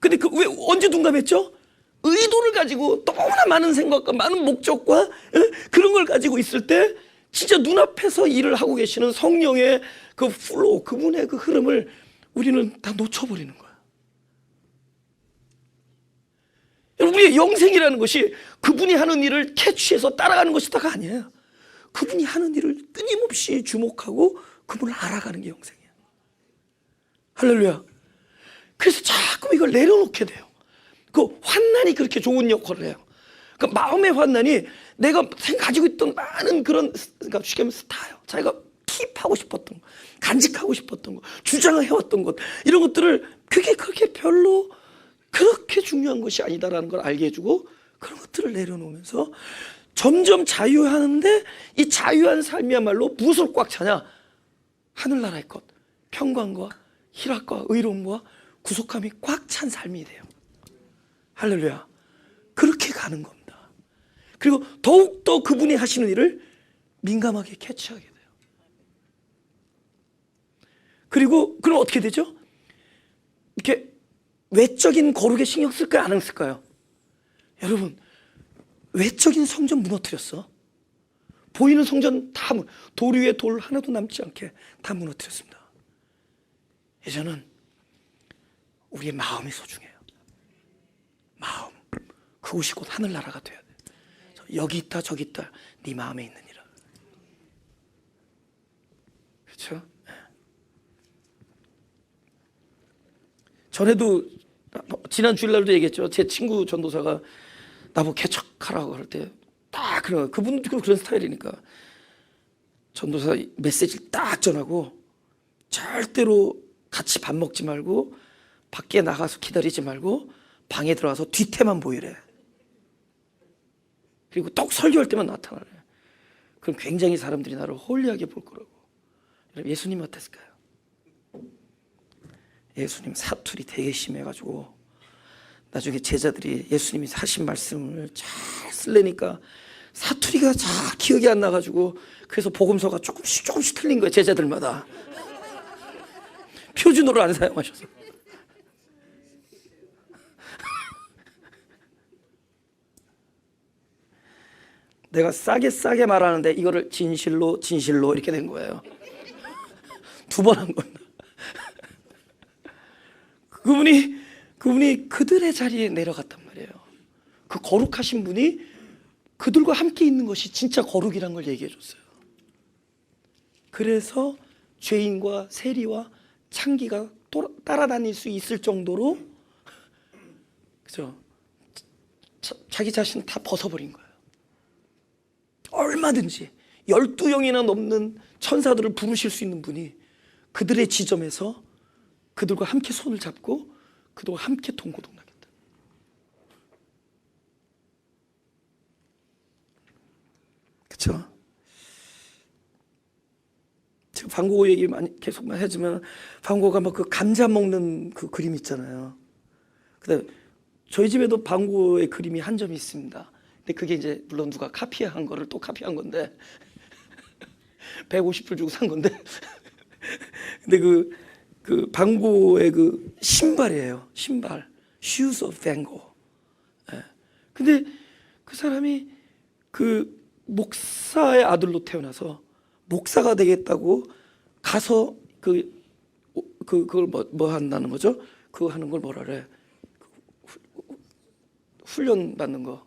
근데 왜 언제 둔감했죠? 의도를 가지고 너무나 많은 생각과 많은 목적과 그런 걸 가지고 있을 때 진짜 눈앞에서 일을 하고 계시는 성령의 그 플로우, 그분의 그 흐름을 우리는 다 놓쳐버리는 거야. 우리의 영생이라는 것이 그분이 하는 일을 캐치해서 따라가는 것이다가 아니에요. 그분이 하는 일을 끊임없이 주목하고 그분을 알아가는 게 영생이에요. 할렐루야. 그래서 자꾸 이걸 내려놓게 돼요. 그 환난이 그렇게 좋은 역할을 해요. 그 마음의 환난이 내가 가지고 있던 많은 그런, 그러니까 쉽게 말하면 스타요. 자기가 킵하고 싶었던 거, 간직하고 싶었던 거, 주장을 해왔던 것, 이런 것들을 그게 그렇게 별로 그렇게 중요한 것이 아니다라는 걸 알게 해주고, 그런 것들을 내려놓으면서 점점 자유하는데, 이 자유한 삶이야말로 무엇을 꽉 차냐? 하늘나라의 것, 평강과 희락과 의로움과 구속함이 꽉 찬 삶이 돼요. 할렐루야. 그렇게 가는 겁니다. 그리고 더욱더 그분이 하시는 일을 민감하게 캐치하게 돼요. 그리고 그럼 어떻게 되죠? 이렇게 외적인 거룩에 신경 쓸까요? 안 쓸까요? 여러분, 외적인 성전 무너뜨렸어. 보이는 성전 다 돌 위에 돌 하나도 남지 않게 다 무너뜨렸습니다. 이제는 우리의 마음이 소중해요. 마음. 그곳이 곧 하늘나라가 돼야 돼. 여기 있다 저기 있다 네 마음에 있느니라. 그렇죠? 전에도 지난 주일날도 얘기했죠. 제 친구 전도사가 나보고 개척하라고 할 때 딱 그런, 그분도 그런 스타일이니까 전도사 메시지를 딱 전하고, 절대로 같이 밥 먹지 말고 밖에 나가서 기다리지 말고 방에 들어가서 뒤태만 보이래. 그리고 떡 설교할 때만 나타나래. 그럼 굉장히 사람들이 나를 홀리하게 볼 거라고. 여러분, 예수님 어땠을까요? 예수님 사투리 되게 심해가지고 나중에 제자들이 예수님이 하신 말씀을 잘 쓰려니까 사투리가 잘 기억이 안 나가지고, 그래서 복음서가 조금씩 틀린 거예요. 제자들마다 표준어를 안 사용하셔서. 내가 싸게 말하는데 이거를 진실로 이렇게 된 거예요. 2번 한 겁니다. 그분이 그들의 자리에 내려갔단 말이에요. 그 거룩하신 분이 그들과 함께 있는 것이 진짜 거룩이란 걸 얘기해 줬어요. 그래서 죄인과 세리와 창기가 따라다닐 수 있을 정도로, 그죠? 자기 자신을 다 벗어버린 거예요. 얼마든지 12영이나 넘는 천사들을 부르실 수 있는 분이 그들의 지점에서 그들과 함께 손을 잡고 그들과 함께 동고동락했다. 그렇죠? 지금 방고 얘기 많이 계속 하지만 방고가 막 그 감자 먹는 그 그림 있잖아요. 근데 저희 집에도 방고의 그림이 한 점이 있습니다. 근데 그게 이제 물론 누가 카피한 거를 또 카피한 건데 150불 주고 산 건데 근데 그 방고의 그 신발이에요. 신발. Shoes of Van Gogh. 예. 근데 그 사람이 그 목사의 아들로 태어나서 목사가 되겠다고 가서 그걸 뭐 한다는 거죠? 그거 하는 걸 뭐라 그래? 훈련 받는 거.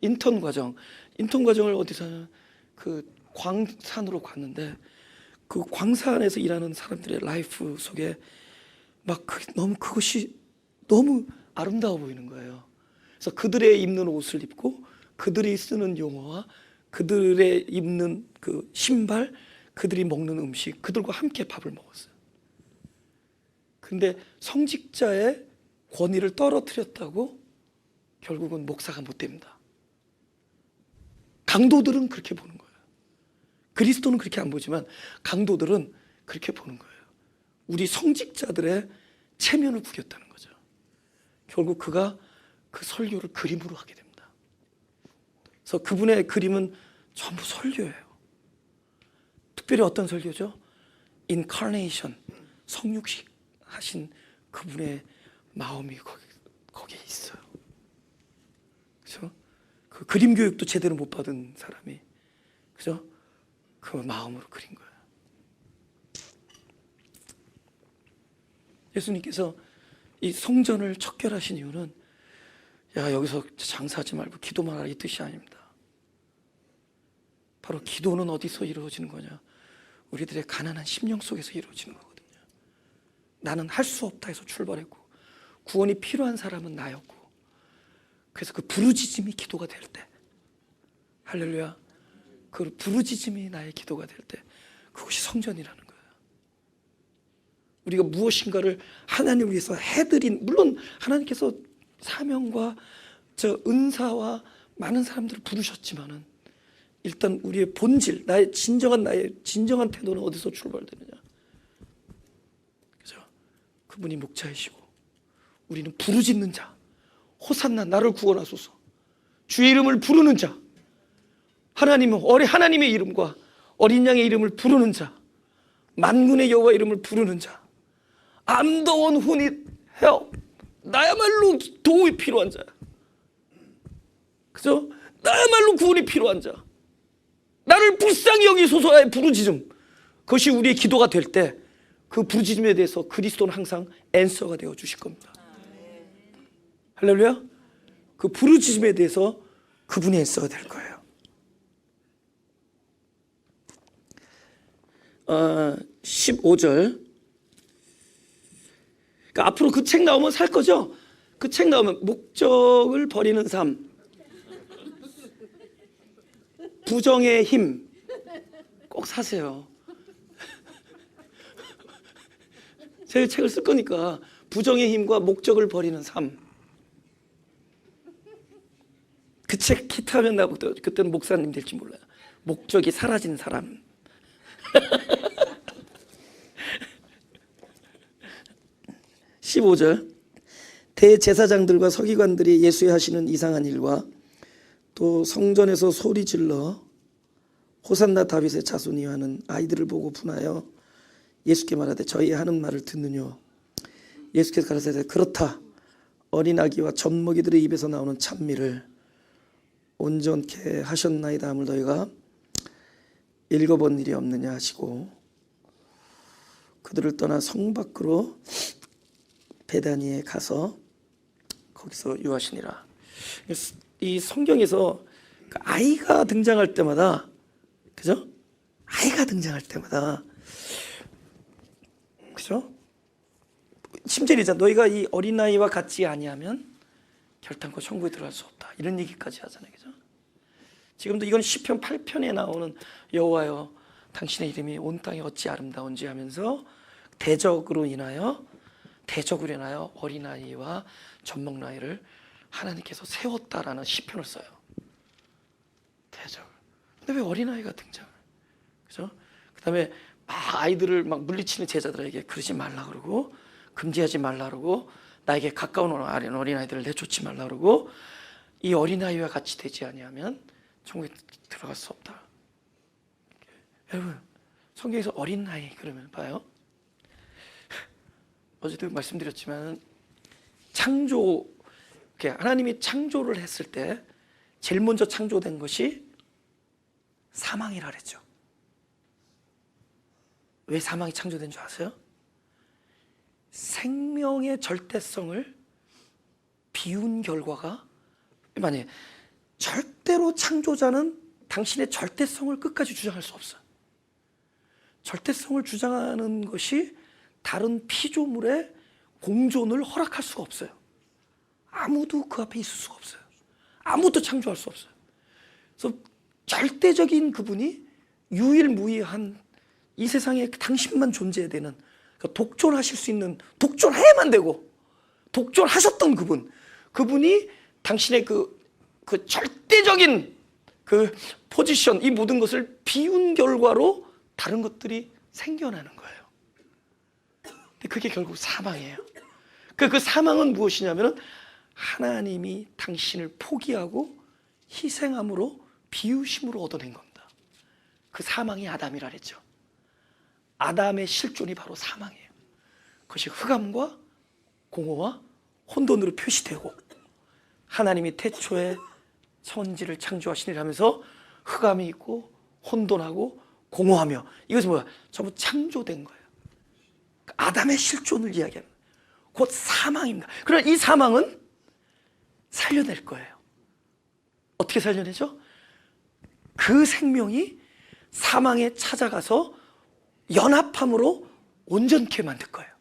인턴 과정을 어디서 하냐? 그 광산으로 갔는데 그 광산에서 일하는 사람들의 라이프 속에 막 그것이 너무 아름다워 보이는 거예요. 그래서 그들의 입는 옷을 입고 그들이 쓰는 용어와 그들의 입는 그 신발, 그들이 먹는 음식, 그들과 함께 밥을 먹었어요. 근데 성직자의 권위를 떨어뜨렸다고 결국은 목사가 못 됩니다. 강도들은 그렇게 보는 거예요. 그리스도는 그렇게 안 보지만 강도들은 그렇게 보는 거예요. 우리 성직자들의 체면을 구겼다는 거죠. 결국 그가 그 설교를 그림으로 하게 됩니다. 그래서 그분의 그림은 전부 설교예요. 특별히 어떤 설교죠? 인카네이션, 성육식 하신 그분의 마음이 거기에 있어요. 그렇죠? 그 그림 교육도 제대로 못 받은 사람이, 그죠? 그 마음으로 그린 거예요. 예수님께서 이 성전을 척결하신 이유는 야 여기서 장사하지 말고 기도만 하라 이 뜻이 아닙니다. 바로 기도는 어디서 이루어지는 거냐? 우리들의 가난한 심령 속에서 이루어지는 거거든요. 나는 할 수 없다 해서 출발했고 구원이 필요한 사람은 나였고 그래서 그 부르짖음이 기도가 될 때, 할렐루야, 그 부르짖음이 나의 기도가 될 때 그것이 성전이라는 거예요. 우리가 무엇인가를 하나님을 위해서 해드린, 물론 하나님께서 사명과 저 은사와 많은 사람들을 부르셨지만은 일단 우리의 본질, 나의 진정한 태도는 어디서 출발되느냐? 그죠? 그분이 목자이시고 우리는 부르짖는 자, 호산나 나를 구원하소서, 주의 이름을 부르는 자, 하나님의 이름과 어린 양의 이름을 부르는 자, 만군의 여호와 이름을 부르는 자, I'm the one who need help. 나야말로 도움이 필요한 자야. 그죠? 나야말로 구원이 필요한 자. 나를 불쌍히 여기소서의 부르짖음. 그것이 우리의 기도가 될 때 그 부르짖음에 대해서 그리스도는 항상 앤서가 되어 주실 겁니다. 할렐루야. 그 부르짖음에 대해서 그분이 앤서가 될 거예요. 15절. 그러니까 앞으로 그 책 나오면 살 거죠? 그 책 나오면 목적을 버리는 삶, 부정의 힘 꼭 사세요. 제가 책을 쓸 거니까 부정의 힘과 목적을 버리는 삶. 그 책 히트하면 나부터 그때는 목사님 될지 몰라요. 목적이 사라진 사람. 15절. 대제사장들과 서기관들이 예수의 하시는 이상한 일과 또 성전에서 소리질러 호산나 다윗의 자손이여 하는 아이들을 보고 분하여 예수께 말하되 저희 하는 말을 듣느뇨. 예수께서 가라사대 그렇다. 어린 아기와 젖먹이들의 입에서 나오는 찬미를 온전케 하셨나이다 함을 너희가 읽어본 일이 없느냐 하시고 그들을 떠나 성 밖으로 베다니에 가서 거기서 유하시니라. 이 성경에서 아이가 등장할 때마다, 그죠? 아이가 등장할 때마다, 그죠? 심지어 이제 너희가 이 어린아이와 같지 아니하면 결단코 천국에 들어갈 수 없다, 이런 얘기까지 하잖아요, 그죠? 지금도 이건 시편 8편에 나오는 여호와여 당신의 이름이 온 땅에 어찌 아름다운지 하면서 대적으로 인하여 어린아이와 젖먹나이를 하나님께서 세웠다라는 시편을 써요. 대적. 근데 왜 어린아이가 등장을? 그죠? 그 다음에 막 아이들을 막 물리치는 제자들에게 그러지 말라 그러고, 금지하지 말라 그러고, 나에게 가까운 어린아이들을 내쫓지 말라 그러고, 이 어린아이와 같이 되지 아니하면 천국에 들어갈 수 없다. 여러분, 성경에서 어린아이 그러면 봐요, 어제도 말씀드렸지만 창조, 하나님이 창조를 했을 때 제일 먼저 창조된 것이 사망이라 그랬죠. 왜 사망이 창조된 줄 아세요? 생명의 절대성을 비운 결과가, 만약에 절대로 창조자는 당신의 절대성을 끝까지 주장할 수 없어요. 절대성을 주장하는 것이 다른 피조물의 공존을 허락할 수가 없어요. 아무도 그 앞에 있을 수가 없어요. 아무도 창조할 수 없어요. 그래서 절대적인 그분이 유일무이한 이 세상에 당신만 존재해야 되는, 그러니까 독존하실 수 있는, 독존해야만 되고 독존하셨던 그분이 당신의 그 절대적인 그 포지션, 이 모든 것을 비운 결과로 다른 것들이 생겨나는 거예요. 근데 그게 결국 사망이에요. 그 사망은 무엇이냐면 하나님이 당신을 포기하고 희생함으로, 비우심으로 얻어낸 겁니다. 그 사망이 아담이라 그랬죠. 아담의 실존이 바로 사망이에요. 그것이 흑암과 공허와 혼돈으로 표시되고, 하나님이 태초에 천지를 창조하시니라 하면서 흑암이 있고 혼돈하고 공허하며, 이것은 뭐야? 전부 창조된 거예요. 아담의 실존을 이야기하는, 곧 사망입니다. 그러나 이 사망은 살려낼 거예요. 어떻게 살려내죠? 그 생명이 사망에 찾아가서 연합함으로 온전케 만들 거예요.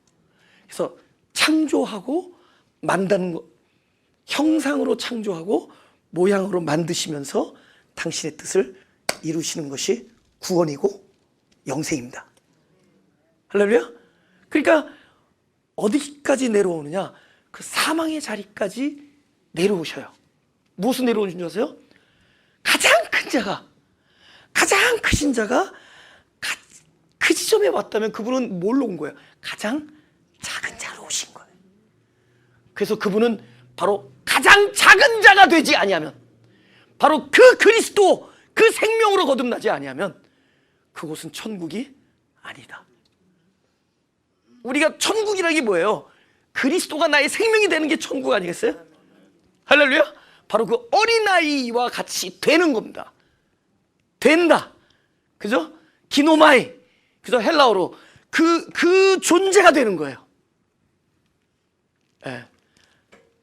그래서 창조하고 만드는 거, 형상으로 창조하고 모양으로 만드시면서 당신의 뜻을 이루시는 것이 구원이고 영생입니다. 할렐루야. 그러니까 어디까지 내려오느냐? 그 사망의 자리까지 내려오셔요. 무엇을 내려오는 줄 아세요? 가장 큰 자가, 가장 크신 자가 그 지점에 왔다면 그분은 뭘로 온 거예요? 가장 작은 자로 오신 거예요. 그래서 그분은 바로 가장 작은 자가 되지 아니하면, 바로 그 그리스도, 그 생명으로 거듭나지 아니하면 그곳은 천국이 아니다. 우리가 천국이라는 게 뭐예요? 그리스도가 나의 생명이 되는 게 천국 아니겠어요? 할렐루야. 바로 그 어린아이와 같이 되는 겁니다. 된다, 그죠? 기노마이, 그죠? 헬라어로 그 존재가 되는 거예요. 예.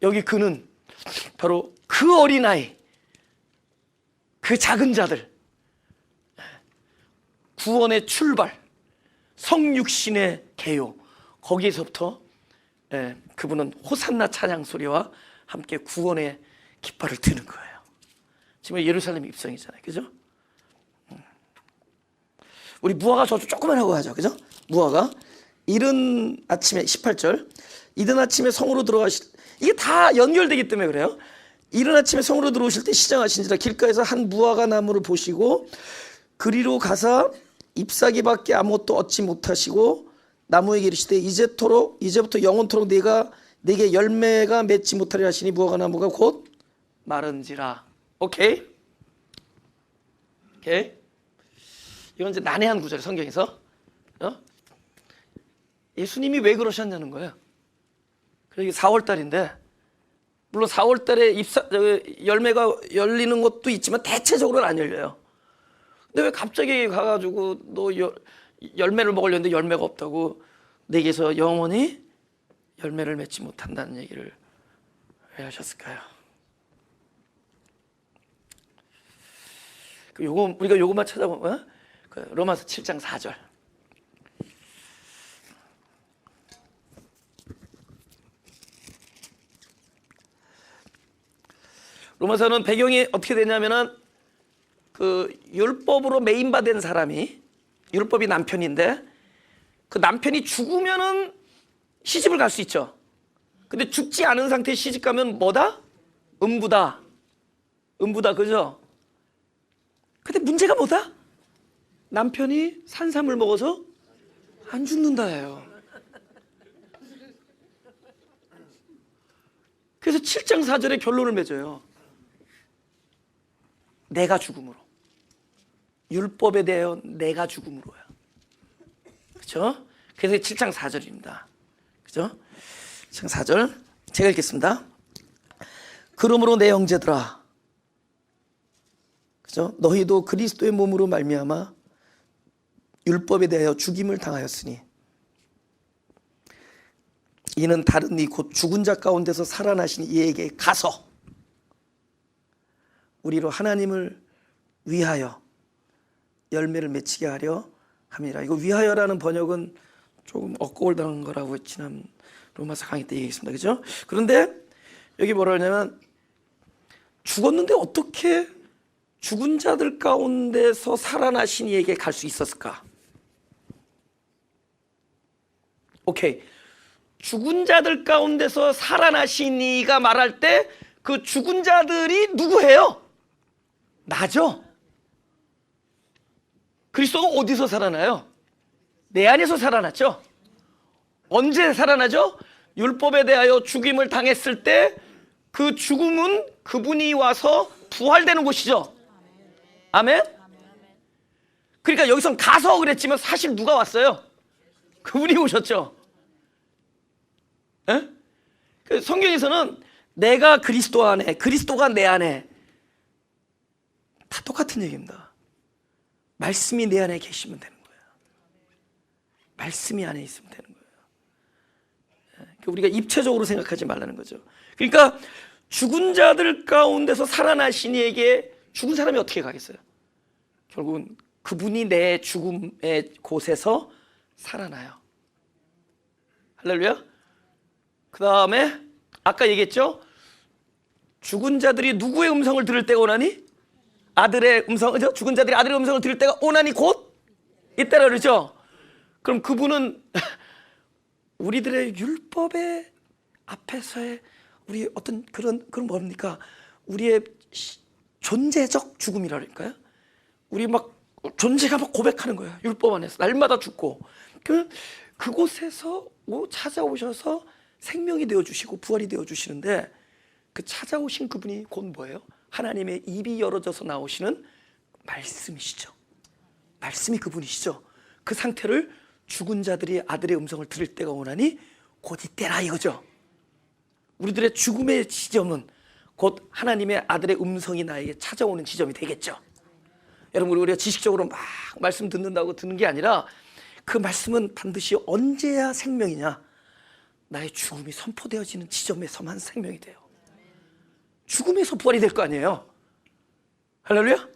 여기 그는 바로 그 어린아이, 그 작은 자들, 구원의 출발, 성육신의 개요, 거기에서부터 그분은 호산나 찬양 소리와 함께 구원의 깃발을 드는 거예요. 지금 예루살렘 입성이잖아요, 그죠? 우리 무화과 저주 조금만 하고 가죠, 그죠? 무화과 이른 아침에 18절, 이른 아침에 성으로 들어가실, 이게 다 연결되기 때문에 그래요. 이른 아침에 성으로 들어오실 때 시장하신지라 길가에서 한 무화과 나무를 보시고 그리로 가사 잎사귀밖에 아무것도 얻지 못하시고 나무에게 이르시되 이제부터 영원토록 내게 열매가 맺지 못하리라 하시니 무화과 나무가 곧 마른지라. 오케이? 이건 이제 난해한 구절이에요, 성경에서. 예수님이 왜 그러셨냐는 거예요. 그러기 4월 달인데 물론 4월 달에 열매가 열리는 것도 있지만 대체적으로는 안 열려요. 근데 왜 갑자기 가가지고 너 열매를 먹으려는데 열매가 없다고 내게서 영원히 열매를 맺지 못한다는 얘기를 왜 하셨을까요? 우리가 요것만 찾아보면 로마서 7장 4절. 로마서는 배경이 어떻게 되냐면은 그 율법으로 매인받은 사람이, 율법이 남편인데 그 남편이 죽으면은 시집을 갈 수 있죠. 근데 죽지 않은 상태에 시집 가면 뭐다? 음부다. 그죠? 근데 문제가 뭐다? 남편이 산삼을 먹어서 안 죽는다예요. 그래서 7장 4절에 결론을 맺어요. 내가 죽음으로. 율법에 대하여 내가 죽음으로야. 그렇죠? 그래서 7장 4절입니다. 그렇죠? 7장 4절 제가 읽겠습니다. 그러므로 내 형제들아, 그렇죠? 너희도 그리스도의 몸으로 말미암아 율법에 대하여 죽임을 당하였으니 이는 다른 이 곧 죽은 자 가운데서 살아나신 이에게 가서 우리로 하나님을 위하여 열매를 맺히게 하려 함이라. 이거 위하여라는 번역은 조금 엇곡을 당한 거라고 지난 로마서 강의 때 얘기했습니다. 그죠? 그런데 여기 뭐라 하냐면 죽었는데 어떻게 죽은 자들 가운데서 살아나신 이에게 갈 수 있었을까? 오케이. 죽은 자들 가운데서 살아나신 이가 말할 때 그 죽은 자들이 누구예요? 나죠? 그리스도가 어디서 살아나요? 내 안에서 살아났죠? 언제 살아나죠? 율법에 대하여 죽임을 당했을 때 그 죽음은 그분이 와서 부활되는 곳이죠. 아멘? 그러니까 여기선 가서 그랬지만 사실 누가 왔어요? 그분이 오셨죠. 에? 성경에서는 내가 그리스도 안에, 그리스도가 내 안에, 다 똑같은 얘기입니다. 말씀이 내 안에 계시면 되는 거예요. 말씀이 안에 있으면 되는 거예요. 우리가 입체적으로 생각하지 말라는 거죠. 그러니까 죽은 자들 가운데서 살아나신 이에게 죽은 사람이 어떻게 가겠어요? 결국은 그분이 내 죽음의 곳에서 살아나요. 할렐루야. 그 다음에 아까 얘기했죠? 죽은 자들이 누구의 음성을 들을 때가 오나니? 아들의 음성, 그죠? 죽은 자들이 아들의 음성을 들을 때가 오나니 곧 이때라 그러죠? 그럼 그분은 우리들의 율법의 앞에서의 우리 어떤 그런 뭡니까? 우리의 존재적 죽음이랄까요? 우리 막 존재가 막 고백하는 거예요. 율법 안에서 날마다 죽고 그곳에서 찾아오셔서 생명이 되어주시고 부활이 되어주시는데 그 찾아오신 그분이 곧 뭐예요? 하나님의 입이 열어져서 나오시는 말씀이시죠. 말씀이 그분이시죠. 그 상태를 죽은 자들이 아들의 음성을 들을 때가 오나니 곧 이때라 이거죠. 우리들의 죽음의 지점은 곧 하나님의 아들의 음성이 나에게 찾아오는 지점이 되겠죠. 여러분, 우리가 지식적으로 막 말씀 듣는다고 듣는 게 아니라 그 말씀은 반드시 언제야 생명이냐? 나의 죽음이 선포되어지는 지점에서만 생명이 돼요. 죽음에서 부활이 될 거 아니에요. 할렐루야.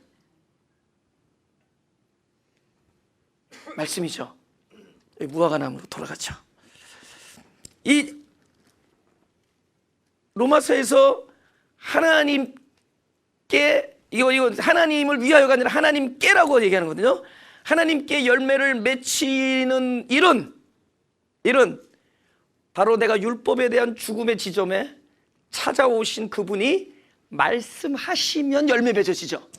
말씀이죠. 무화과나무로 돌아가죠. 이 로마서에서 하나님께 이거 하나님을 위하여가 아니라 하나님께라고 얘기하는 거거든요. 하나님께 열매를 맺히는 일은 바로 내가 율법에 대한 죽음의 지점에 찾아오신 그분이 말씀하시면 열매 맺어지죠.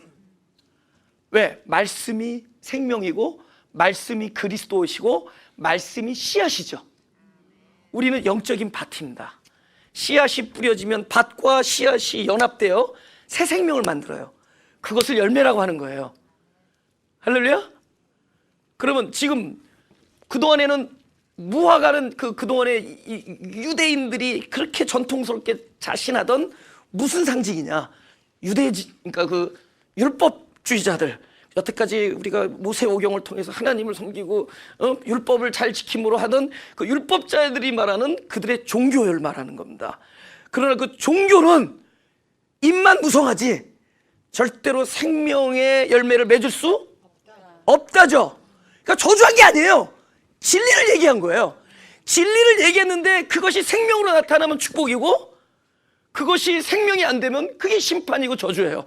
왜? 말씀이 생명이고 말씀이 그리스도이시고 말씀이 씨앗이죠. 우리는 영적인 밭입니다. 씨앗이 뿌려지면 밭과 씨앗이 연합되어 새 생명을 만들어요. 그것을 열매라고 하는 거예요. 할렐루야? 그러면 지금 그동안에는 무화과는 그동안에 유대인들이 그렇게 전통스럽게 자신하던 무슨 상징이냐? 그러니까 그 율법주의자들, 여태까지 우리가 모세오경을 통해서 하나님을 섬기고 율법을 잘 지킴으로 하던 그 율법자들이 말하는 그들의 종교를 말하는 겁니다. 그러나 그 종교는 입만 무성하지 절대로 생명의 열매를 맺을 수 없다죠. 그러니까 저주한 게 아니에요. 진리를 얘기한 거예요. 진리를 얘기했는데 그것이 생명으로 나타나면 축복이고, 그것이 생명이 안 되면 그게 심판이고 저주예요.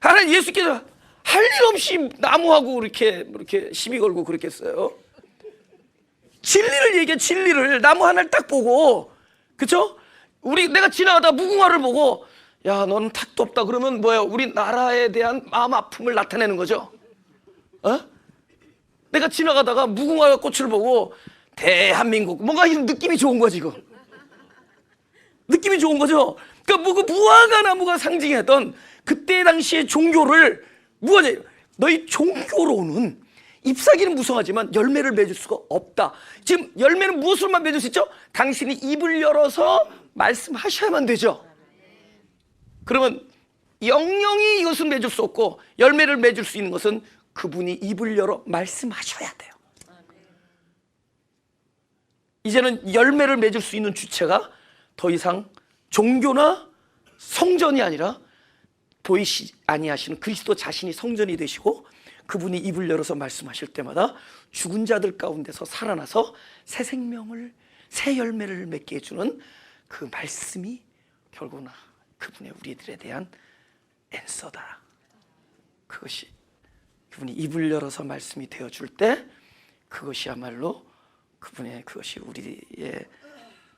하나님 예수께서 할 일 없이 나무하고 이렇게 시비 걸고 그랬겠어요? 진리를 얘기해. 진리를 나무 하나를 딱 보고, 그쵸? 내가 지나가다 무궁화를 보고, 야, 너는 탁도 없다 그러면 뭐야? 우리 나라에 대한 마음 아픔을 나타내는 거죠. 내가 지나가다가 무궁화 꽃을 보고 대한민국, 뭔가 느낌이 좋은 거지, 이거. 느낌이 좋은 거죠. 그러니까 그 무화과 나무가 상징했던 그때 당시의 종교를 너희 종교로는 잎사귀는 무성하지만 열매를 맺을 수가 없다. 지금 열매는 무엇으로만 맺을 수 있죠? 당신이 입을 열어서 말씀하셔야만 되죠. 그러면 영영이 이것은 맺을 수 없고, 열매를 맺을 수 있는 것은 그분이 입을 열어 말씀하셔야 돼요. 이제는 열매를 맺을 수 있는 주체가 더 이상 종교나 성전이 아니라 보이시 아니하시는 그리스도 자신이 성전이 되시고, 그분이 입을 열어서 말씀하실 때마다 죽은 자들 가운데서 살아나서 새 생명을, 새 열매를 맺게 해주는 그 말씀이 결국은 그분의 우리들에 대한 앤서다. 그것이 그분이 입을 열어서 말씀이 되어줄 때, 그것이야말로 그것이 우리의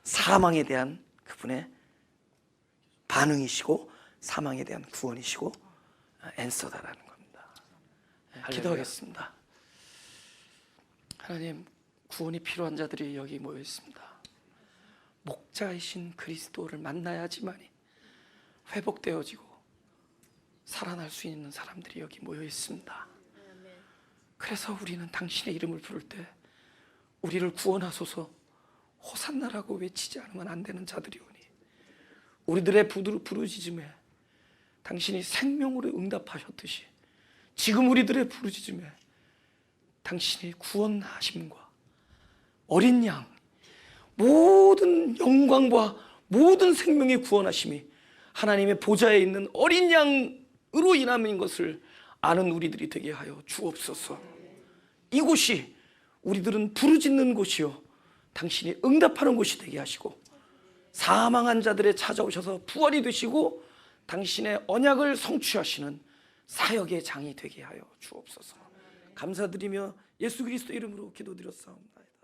사망에 대한 그분의 반응이시고, 사망에 대한 구원이시고 앤서다라는 겁니다. 기도하겠습니다. 하나님, 구원이 필요한 자들이 여기 모여 있습니다. 목자이신 그리스도를 만나야지만이 회복되어지고 살아날 수 있는 사람들이 여기 모여 있습니다. 그래서 우리는 당신의 이름을 부를 때 우리를 구원하소서 호산나라고 외치지 않으면 안 되는 자들이오니, 우리들의 부르짖음에 당신이 생명으로 응답하셨듯이 지금 우리들의 부르짖음에 당신이 구원하심과 어린 양, 모든 영광과 모든 생명의 구원하심이 하나님의 보좌에 있는 어린 양으로 인함인 것을 아는 우리들이 되게 하여 주옵소서. 이곳이 우리들은 부르짖는 곳이요 당신이 응답하는 곳이 되게 하시고, 사망한 자들의 찾아오셔서 부활이 되시고 당신의 언약을 성취하시는 사역의 장이 되게 하여 주옵소서. 감사드리며 예수 그리스도 이름으로 기도드렸사옵나이다.